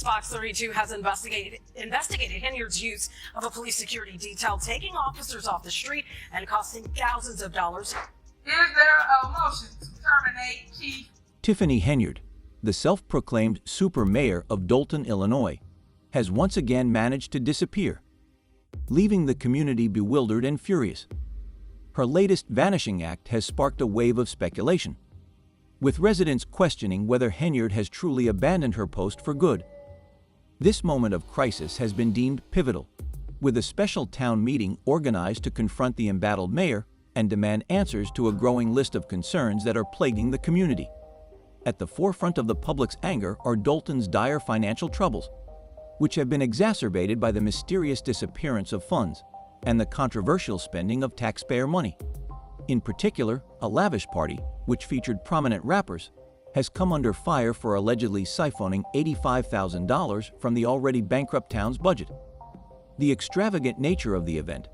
Fox 32 has investigated Henyard's use of a police security detail, taking officers off the street and costing thousands of dollars. Is there a motion to terminate Chief Tiffany Henyard, the self-proclaimed super mayor of Dolton, Illinois, has once again managed to disappear, leaving the community bewildered and furious. Her latest vanishing act has sparked a wave of speculation, with residents questioning whether Henyard has truly abandoned her post for good. This moment of crisis has been deemed pivotal, with a special town meeting organized to confront the embattled mayor and demand answers to a growing list of concerns that are plaguing the community. At the forefront of the public's anger are Dolton's dire financial troubles, which have been exacerbated by the mysterious disappearance of funds and the controversial spending of taxpayer money. In particular, a lavish party, which featured prominent rappers, has come under fire for allegedly siphoning $85,000 from the already bankrupt town's budget. The extravagant nature of the event,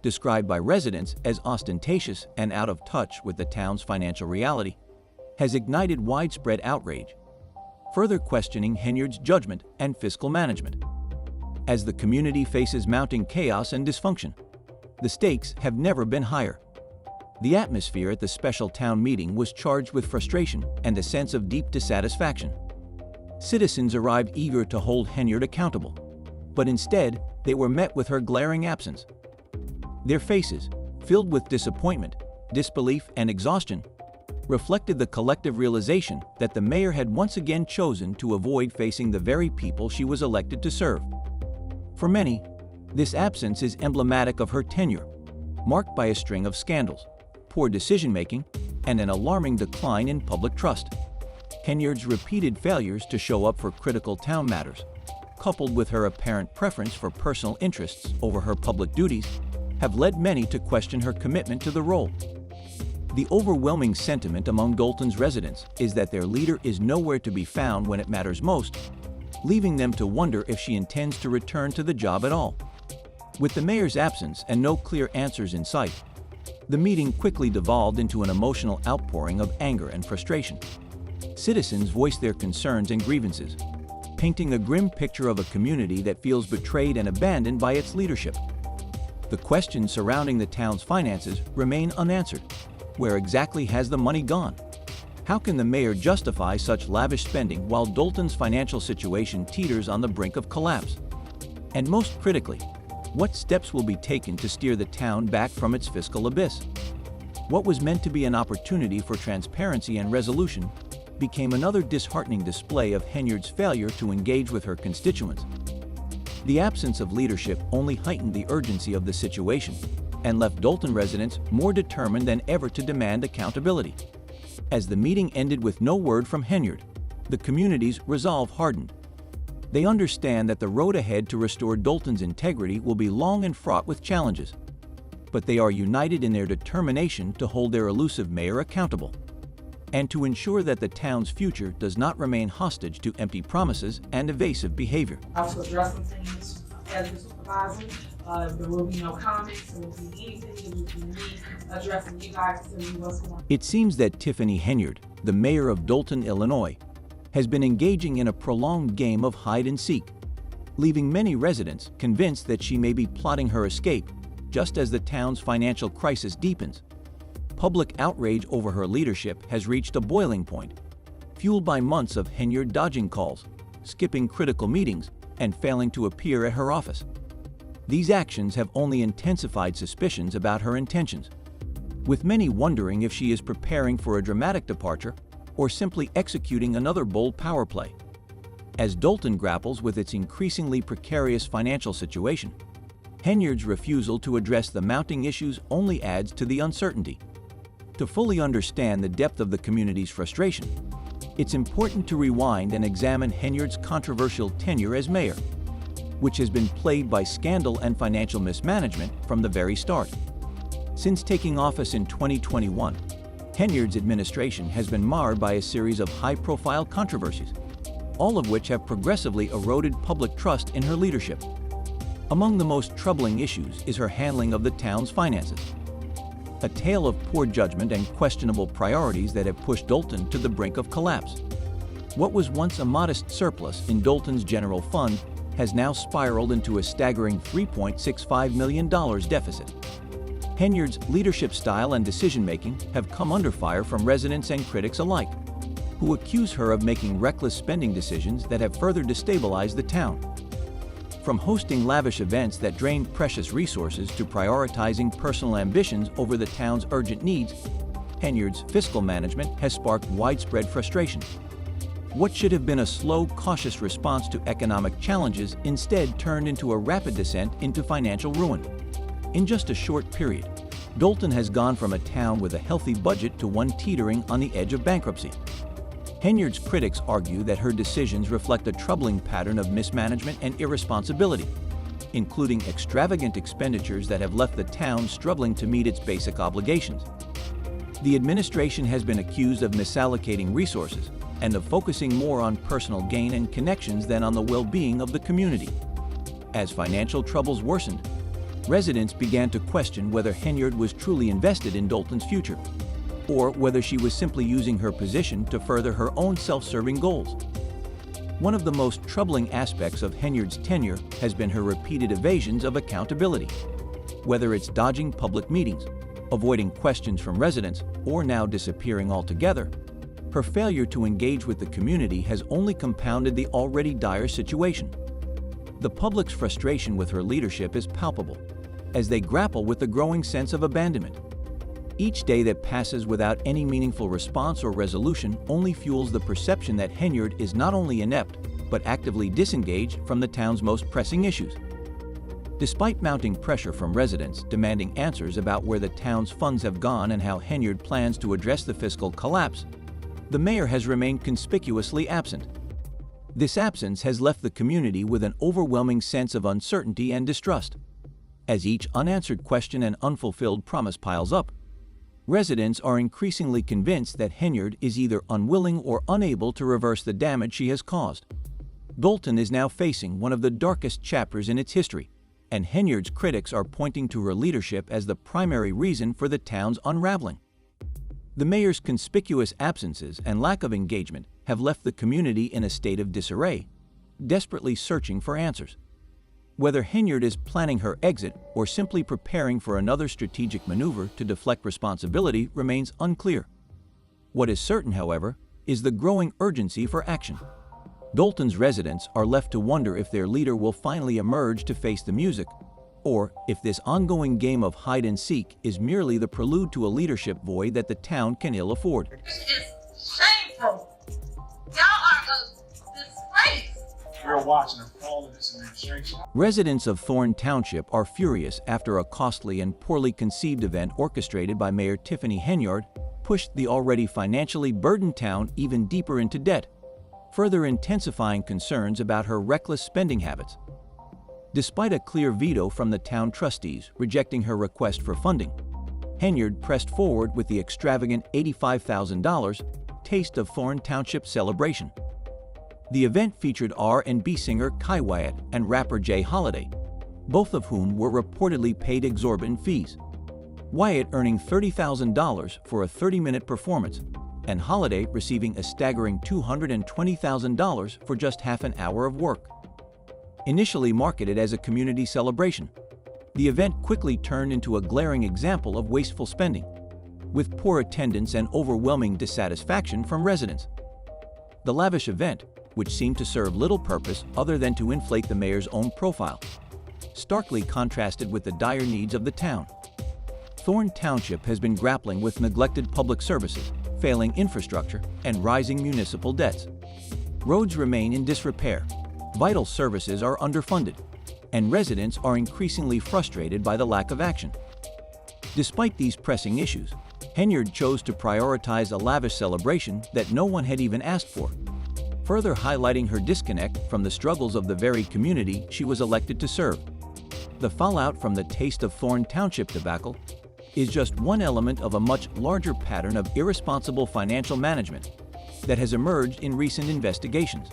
described by residents as ostentatious and out of touch with the town's financial reality, has ignited widespread outrage, further questioning Henyard's judgment and fiscal management. As the community faces mounting chaos and dysfunction, the stakes have never been higher. The atmosphere at the special town meeting was charged with frustration and a sense of deep dissatisfaction. Citizens arrived eager to hold Henyard accountable, but instead they were met with her glaring absence. Their faces, filled with disappointment, disbelief, and exhaustion, reflected the collective realization that the mayor had once again chosen to avoid facing the very people she was elected to serve. For many, this absence is emblematic of her tenure, marked by a string of scandals, poor decision-making, and an alarming decline in public trust. Henyard's repeated failures to show up for critical town matters, coupled with her apparent preference for personal interests over her public duties, have led many to question her commitment to the role. The overwhelming sentiment among Dolton's residents is that their leader is nowhere to be found when it matters most, leaving them to wonder if she intends to return to the job at all. With the mayor's absence and no clear answers in sight, the meeting quickly devolved into an emotional outpouring of anger and frustration. Citizens voiced their concerns and grievances, painting a grim picture of a community that feels betrayed and abandoned by its leadership. The questions surrounding the town's finances remain unanswered. Where exactly has the money gone? How can the mayor justify such lavish spending while Dolton's financial situation teeters on the brink of collapse? And most critically, what steps will be taken to steer the town back from its fiscal abyss? What was meant to be an opportunity for transparency and resolution became another disheartening display of Henyard's failure to engage with her constituents. The absence of leadership only heightened the urgency of the situation and left Dolton residents more determined than ever to demand accountability. As the meeting ended with no word from Henyard, the community's resolve hardened. They understand that the road ahead to restore Dolton's integrity will be long and fraught with challenges, but they are united in their determination to hold their elusive mayor accountable and to ensure that the town's future does not remain hostage to empty promises and evasive behavior. I will address some things as the supervisor. There will be no comments, there will be anything, it will be me addressing you guys to tell me what's going on. It seems that Tiffany Henyard, the mayor of Dolton, Illinois, has been engaging in a prolonged game of hide and seek, leaving many residents convinced that she may be plotting her escape just as the town's financial crisis deepens. Public outrage over her leadership has reached a boiling point, fueled by months of Henyard dodging calls, skipping critical meetings, and failing to appear at her office. These actions have only intensified suspicions about her intentions, with many wondering if she is preparing for a dramatic departure or simply executing another bold power play. As Dolton grapples with its increasingly precarious financial situation, Henyard's refusal to address the mounting issues only adds to the uncertainty. To fully understand the depth of the community's frustration, it's important to rewind and examine Henyard's controversial tenure as mayor, which has been plagued by scandal and financial mismanagement from the very start. Since taking office in 2021, Henyard's administration has been marred by a series of high-profile controversies, all of which have progressively eroded public trust in her leadership. Among the most troubling issues is her handling of the town's finances, a tale of poor judgment and questionable priorities that have pushed Dolton to the brink of collapse. What was once a modest surplus in Dolton's general fund has now spiraled into a staggering $3.65 million deficit. Henyard's leadership style and decision-making have come under fire from residents and critics alike, who accuse her of making reckless spending decisions that have further destabilized the town. From hosting lavish events that drained precious resources to prioritizing personal ambitions over the town's urgent needs, Henyard's fiscal management has sparked widespread frustration. What should have been a slow, cautious response to economic challenges instead turned into a rapid descent into financial ruin. In just a short period, Dolton has gone from a town with a healthy budget to one teetering on the edge of bankruptcy. Henyard's critics argue that her decisions reflect a troubling pattern of mismanagement and irresponsibility, including extravagant expenditures that have left the town struggling to meet its basic obligations. The administration has been accused of misallocating resources and of focusing more on personal gain and connections than on the well-being of the community. As financial troubles worsened, residents began to question whether Henyard was truly invested in Dolton's future, or whether she was simply using her position to further her own self-serving goals. One of the most troubling aspects of Henyard's tenure has been her repeated evasions of accountability. Whether it's dodging public meetings, avoiding questions from residents, or now disappearing altogether, her failure to engage with the community has only compounded the already dire situation. The public's frustration with her leadership is palpable, as they grapple with the growing sense of abandonment. Each day that passes without any meaningful response or resolution only fuels the perception that Henyard is not only inept, but actively disengaged from the town's most pressing issues. Despite mounting pressure from residents demanding answers about where the town's funds have gone and how Henyard plans to address the fiscal collapse, the mayor has remained conspicuously absent. This absence has left the community with an overwhelming sense of uncertainty and distrust. As each unanswered question and unfulfilled promise piles up, residents are increasingly convinced that Henyard is either unwilling or unable to reverse the damage she has caused. Dolton is now facing one of the darkest chapters in its history, and Henyard's critics are pointing to her leadership as the primary reason for the town's unraveling. The mayor's conspicuous absences and lack of engagement have left the community in a state of disarray, desperately searching for answers. Whether Henyard is planning her exit or simply preparing for another strategic maneuver to deflect responsibility remains unclear. What is certain, however, is the growing urgency for action. Dolton's residents are left to wonder if their leader will finally emerge to face the music, or if this ongoing game of hide-and-seek is merely the prelude to a leadership void that the town can ill afford. This is shameful. Y'all are a disgrace. We're watching the fall of this administration. Residents of Thorne Township are furious after a costly and poorly conceived event orchestrated by Mayor Tiffany Henyard pushed the already financially burdened town even deeper into debt, further intensifying concerns about her reckless spending habits. Despite a clear veto from the town trustees rejecting her request for funding, Henyard pressed forward with the extravagant $85,000 Taste of Thorne Township celebration. The event featured R&B singer Kai Wyatt and rapper Jay Holiday, both of whom were reportedly paid exorbitant fees. Wyatt earning $30,000 for a 30-minute performance, and Holiday receiving a staggering $220,000 for just half an hour of work. Initially marketed as a community celebration, the event quickly turned into a glaring example of wasteful spending, with poor attendance and overwhelming dissatisfaction from residents. The lavish event, which seemed to serve little purpose other than to inflate the mayor's own profile, starkly contrasted with the dire needs of the town. Thorne Township has been grappling with neglected public services, failing infrastructure, and rising municipal debts. Roads remain in disrepair, vital services are underfunded, and residents are increasingly frustrated by the lack of action. Despite these pressing issues, Henyard chose to prioritize a lavish celebration that no one had even asked for, further highlighting her disconnect from the struggles of the very community she was elected to serve. The fallout from the Taste of Thorne Township debacle is just one element of a much larger pattern of irresponsible financial management that has emerged in recent investigations.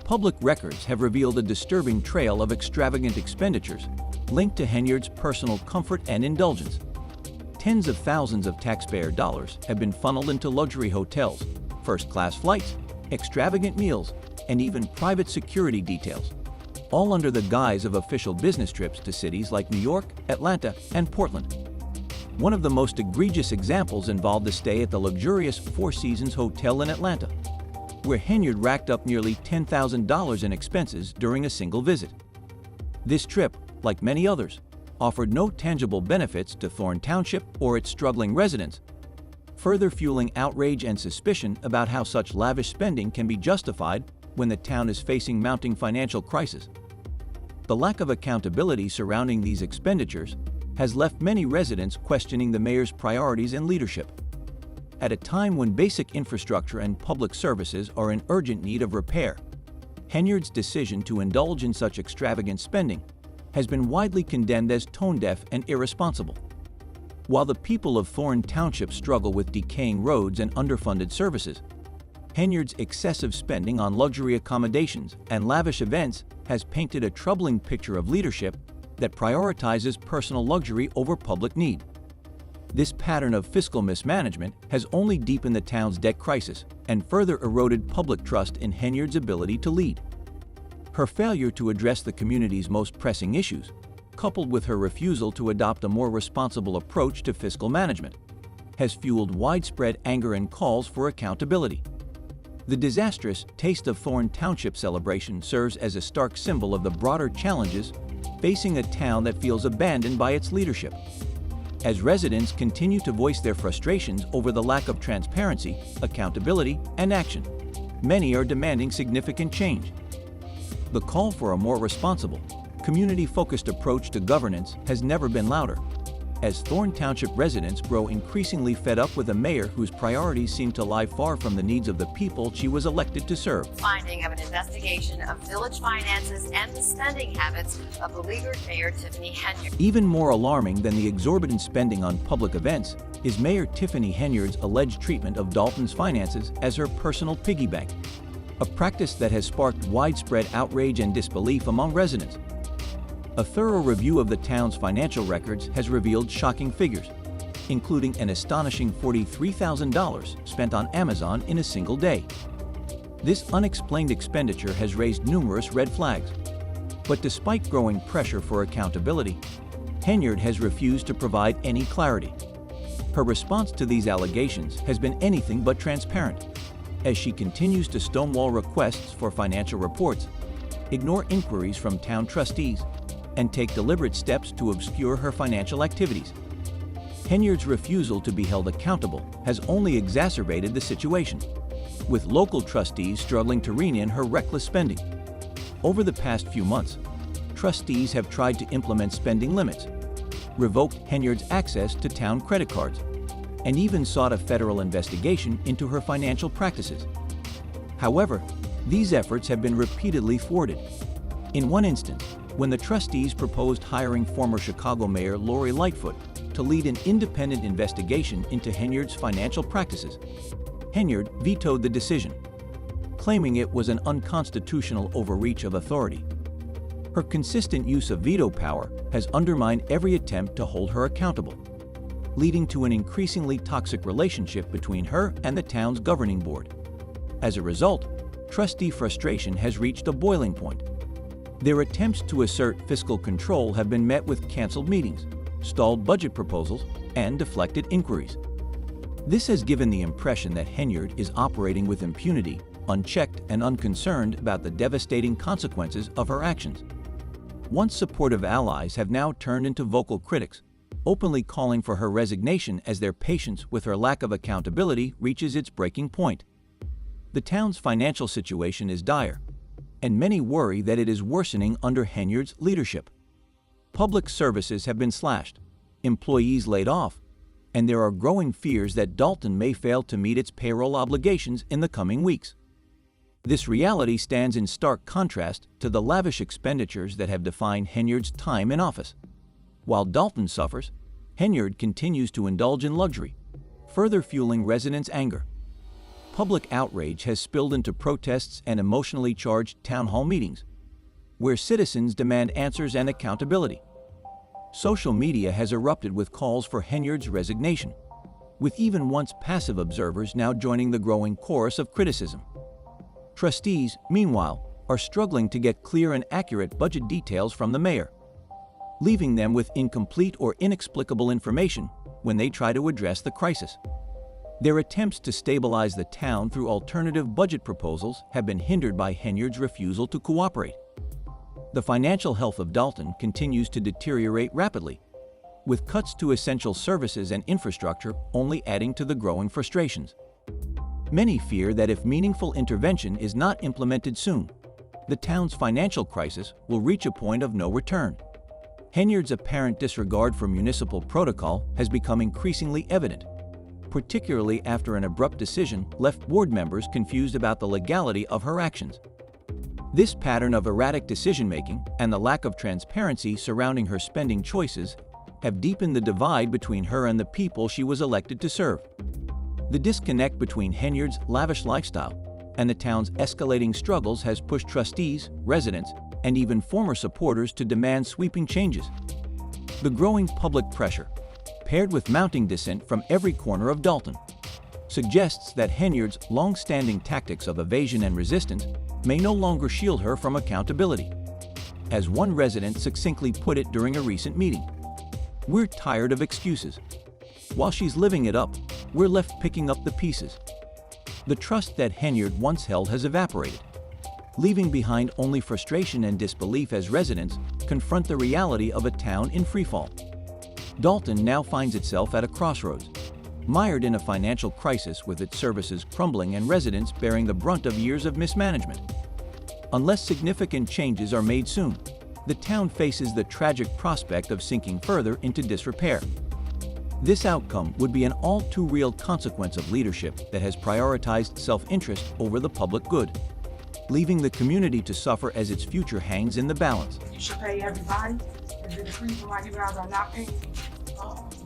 Public records have revealed a disturbing trail of extravagant expenditures linked to Henyard's personal comfort and indulgence. Tens of thousands of taxpayer dollars have been funneled into luxury hotels, first-class flights, extravagant meals, and even private security details, all under the guise of official business trips to cities like New York, Atlanta, and Portland. One of the most egregious examples involved a stay at the luxurious Four Seasons Hotel in Atlanta, where Henyard racked up nearly $10,000 in expenses during a single visit. This trip, like many others, offered no tangible benefits to Thorne Township or its struggling residents, further fueling outrage and suspicion about how such lavish spending can be justified when the town is facing mounting financial crisis. The lack of accountability surrounding these expenditures has left many residents questioning the mayor's priorities and leadership. At a time when basic infrastructure and public services are in urgent need of repair, Henyard's decision to indulge in such extravagant spending has been widely condemned as tone-deaf and irresponsible. While the people of Thorne Township struggle with decaying roads and underfunded services, Henyard's excessive spending on luxury accommodations and lavish events has painted a troubling picture of leadership that prioritizes personal luxury over public need. This pattern of fiscal mismanagement has only deepened the town's debt crisis and further eroded public trust in Henyard's ability to lead. Her failure to address the community's most pressing issues, coupled with her refusal to adopt a more responsible approach to fiscal management, has fueled widespread anger and calls for accountability. The disastrous Taste of Thorne Township celebration serves as a stark symbol of the broader challenges facing a town that feels abandoned by its leadership. As residents continue to voice their frustrations over the lack of transparency, accountability, and action, many are demanding significant change. The call for a more responsible, community-focused approach to governance has never been louder, as Thorne Township residents grow increasingly fed up with a mayor whose priorities seem to lie far from the needs of the people she was elected to serve. Finding of an investigation of village finances and the spending habits of beleaguered Mayor Tiffany Henyard. Even more alarming than the exorbitant spending on public events is Mayor Tiffany Henyard's alleged treatment of Dalton's finances as her personal piggy bank, a practice that has sparked widespread outrage and disbelief among residents. A thorough review of the town's financial records has revealed shocking figures, including an astonishing $43,000 spent on Amazon in a single day. This unexplained expenditure has raised numerous red flags. But despite growing pressure for accountability, Henyard has refused to provide any clarity. Her response to these allegations has been anything but transparent, as she continues to stonewall requests for financial reports, ignore inquiries from town trustees, and take deliberate steps to obscure her financial activities. Henyard's refusal to be held accountable has only exacerbated the situation, with local trustees struggling to rein in her reckless spending. Over the past few months, trustees have tried to implement spending limits, revoked Henyard's access to town credit cards, and even sought a federal investigation into her financial practices. However, these efforts have been repeatedly thwarted. In one instance, when the trustees proposed hiring former Chicago Mayor Lori Lightfoot to lead an independent investigation into Henyard's financial practices, Henyard vetoed the decision, claiming it was an unconstitutional overreach of authority. Her consistent use of veto power has undermined every attempt to hold her accountable, leading to an increasingly toxic relationship between her and the town's governing board. As a result, trustee frustration has reached a boiling point. Their attempts to assert fiscal control have been met with canceled meetings, stalled budget proposals, and deflected inquiries. This has given the impression that Henyard is operating with impunity, unchecked and unconcerned about the devastating consequences of her actions. Once supportive allies have now turned into vocal critics, openly calling for her resignation as their patience with her lack of accountability reaches its breaking point. The town's financial situation is dire, and many worry that it is worsening under Henyard's leadership. Public services have been slashed, employees laid off, and there are growing fears that Dalton may fail to meet its payroll obligations in the coming weeks. This reality stands in stark contrast to the lavish expenditures that have defined Henyard's time in office. While Dalton suffers, Henyard continues to indulge in luxury, further fueling residents' anger. Public outrage has spilled into protests and emotionally charged town hall meetings, where citizens demand answers and accountability. Social media has erupted with calls for Henyard's resignation, with even once passive observers now joining the growing chorus of criticism. Trustees, meanwhile, are struggling to get clear and accurate budget details from the mayor, leaving them with incomplete or inexplicable information when they try to address the crisis. Their attempts to stabilize the town through alternative budget proposals have been hindered by Henyard's refusal to cooperate. The financial health of Dalton continues to deteriorate rapidly, with cuts to essential services and infrastructure only adding to the growing frustrations. Many fear that if meaningful intervention is not implemented soon, the town's financial crisis will reach a point of no return. Henyard's apparent disregard for municipal protocol has become increasingly evident, particularly after an abrupt decision left board members confused about the legality of her actions. This pattern of erratic decision-making and the lack of transparency surrounding her spending choices have deepened the divide between her and the people she was elected to serve. The disconnect between Henyard's lavish lifestyle and the town's escalating struggles has pushed trustees, residents, and even former supporters to demand sweeping changes. The growing public pressure, paired with mounting dissent from every corner of Dalton, suggests that Henyard's long-standing tactics of evasion and resistance may no longer shield her from accountability. As one resident succinctly put it during a recent meeting, "We're tired of excuses. While she's living it up, we're left picking up the pieces." The trust that Henyard once held has evaporated, leaving behind only frustration and disbelief as residents confront the reality of a town in freefall. Dalton now finds itself at a crossroads, mired in a financial crisis with its services crumbling and residents bearing the brunt of years of mismanagement. Unless significant changes are made soon, the town faces the tragic prospect of sinking further into disrepair. This outcome would be an all too real consequence of leadership that has prioritized self-interest over the public good, leaving the community to suffer as its future hangs in the balance. You should pay everybody. Is it the reason why you guys are not paying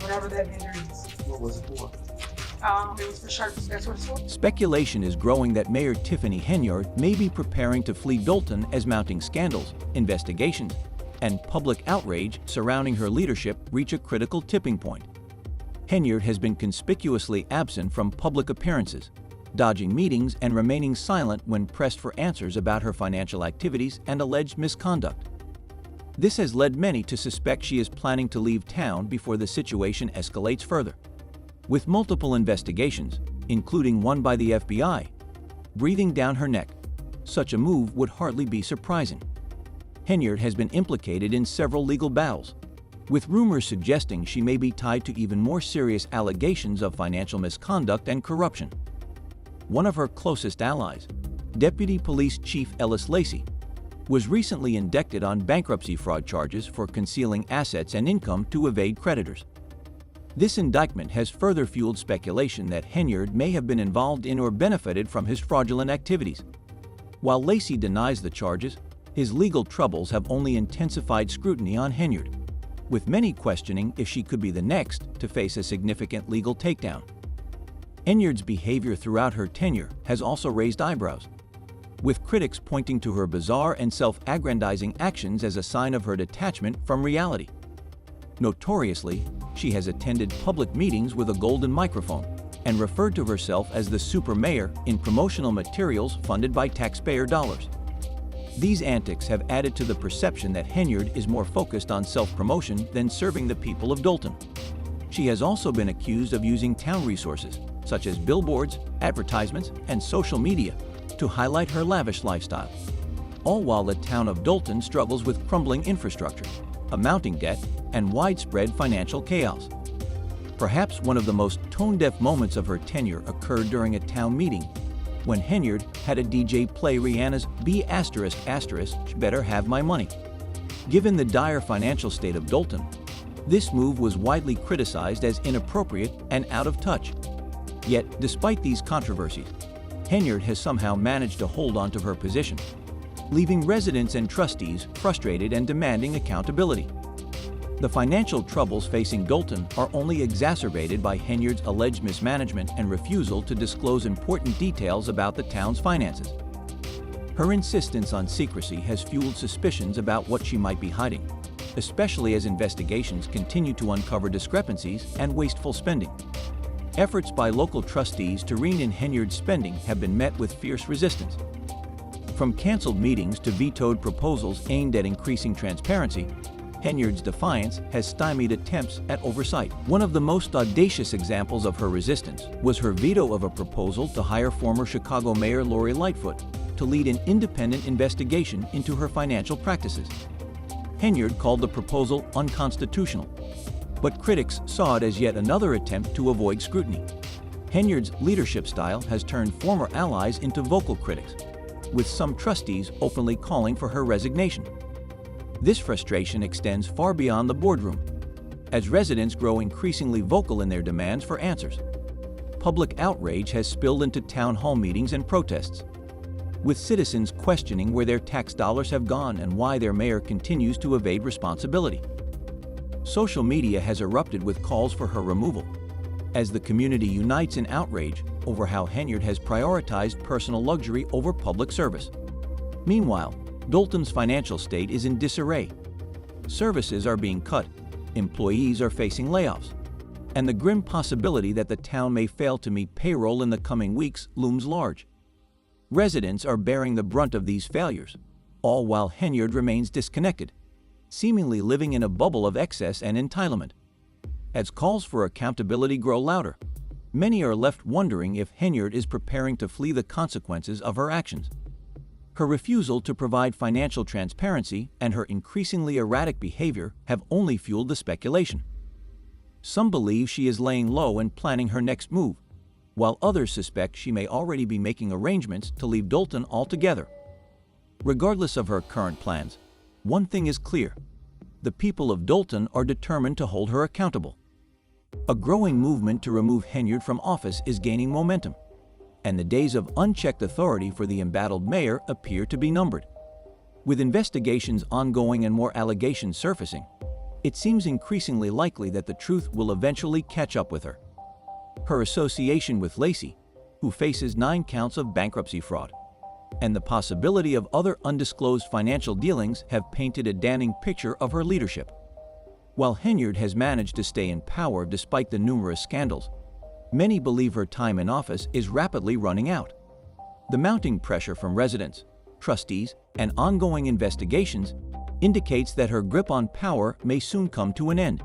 whatever that vendor is? What was it for? It was for shirts. That's what it's for. Speculation is growing that Mayor Tiffany Henyard may be preparing to flee Dalton as mounting scandals, investigations, and public outrage surrounding her leadership reach a critical tipping point. Henyard has been conspicuously absent from public appearances, dodging meetings and remaining silent when pressed for answers about her financial activities and alleged misconduct. This has led many to suspect she is planning to leave town before the situation escalates further. With multiple investigations, including one by the FBI, breathing down her neck, such a move would hardly be surprising. Henyard has been implicated in several legal battles, with rumors suggesting she may be tied to even more serious allegations of financial misconduct and corruption. One of her closest allies, Deputy Police Chief Ellis Lacey, was recently indicted on bankruptcy fraud charges for concealing assets and income to evade creditors. This indictment has further fueled speculation that Henyard may have been involved in or benefited from his fraudulent activities. While Lacey denies the charges, his legal troubles have only intensified scrutiny on Henyard, with many questioning if she could be the next to face a significant legal takedown. Henyard's behavior throughout her tenure has also raised eyebrows, with critics pointing to her bizarre and self-aggrandizing actions as a sign of her detachment from reality. Notoriously, she has attended public meetings with a golden microphone and referred to herself as the super mayor in promotional materials funded by taxpayer dollars. These antics have added to the perception that Henyard is more focused on self-promotion than serving the people of Dalton. She has also been accused of using town resources, such as billboards, advertisements, and social media, to highlight her lavish lifestyle, all while the town of Dalton struggles with crumbling infrastructure, a mounting debt, and widespread financial chaos. Perhaps one of the most tone-deaf moments of her tenure occurred during a town meeting, when Henyard had a DJ play Rihanna's B***** Better Have My Money. Given the dire financial state of Dalton, this move was widely criticized as inappropriate and out of touch. Yet, despite these controversies, Henyard has somehow managed to hold onto her position, leaving residents and trustees frustrated and demanding accountability. The financial troubles facing Dalton are only exacerbated by Henyard's alleged mismanagement and refusal to disclose important details about the town's finances. Her insistence on secrecy has fueled suspicions about what she might be hiding, especially as investigations continue to uncover discrepancies and wasteful spending. Efforts by local trustees to rein in Henyard's spending have been met with fierce resistance, From canceled meetings to vetoed proposals aimed at increasing transparency, Henyard's defiance has stymied attempts at oversight. One of the most audacious examples of her resistance was her veto of a proposal to hire former Chicago Mayor Lori Lightfoot to lead an independent investigation into her financial practices. Henyard called the proposal unconstitutional, but critics saw it as yet another attempt to avoid scrutiny. Henyard's leadership style has turned former allies into vocal critics, with some trustees openly calling for her resignation. This frustration extends far beyond the boardroom, as residents grow increasingly vocal in their demands for answers. Public outrage has spilled into town hall meetings and protests, with citizens questioning where their tax dollars have gone and why their mayor continues to evade responsibility. Social media has erupted with calls for her removal, as the community unites in outrage over how Henyard has prioritized personal luxury over public service. Meanwhile, Dolton's financial state is in disarray. Services are being cut, employees are facing layoffs, and the grim possibility that the town may fail to meet payroll in the coming weeks looms large. Residents are bearing the brunt of these failures, all while Henyard remains disconnected, seemingly living in a bubble of excess and entitlement. As calls for accountability grow louder, many are left wondering if Henyard is preparing to flee the consequences of her actions. Her refusal to provide financial transparency and her increasingly erratic behavior have only fueled the speculation. Some believe she is laying low and planning her next move, while others suspect she may already be making arrangements to leave Dolton altogether. Regardless of her current plans, one thing is clear: the people of Dolton are determined to hold her accountable. A growing movement to remove Henyard from office is gaining momentum, and the days of unchecked authority for the embattled mayor appear to be numbered. With investigations ongoing and more allegations surfacing, it seems increasingly likely that the truth will eventually catch up with her. Her association with Lacey, who faces 9 counts of bankruptcy fraud, and the possibility of other undisclosed financial dealings have painted a damning picture of her leadership. While Henyard has managed to stay in power despite the numerous scandals, many believe her time in office is rapidly running out. The mounting pressure from residents, trustees, and ongoing investigations indicates that her grip on power may soon come to an end.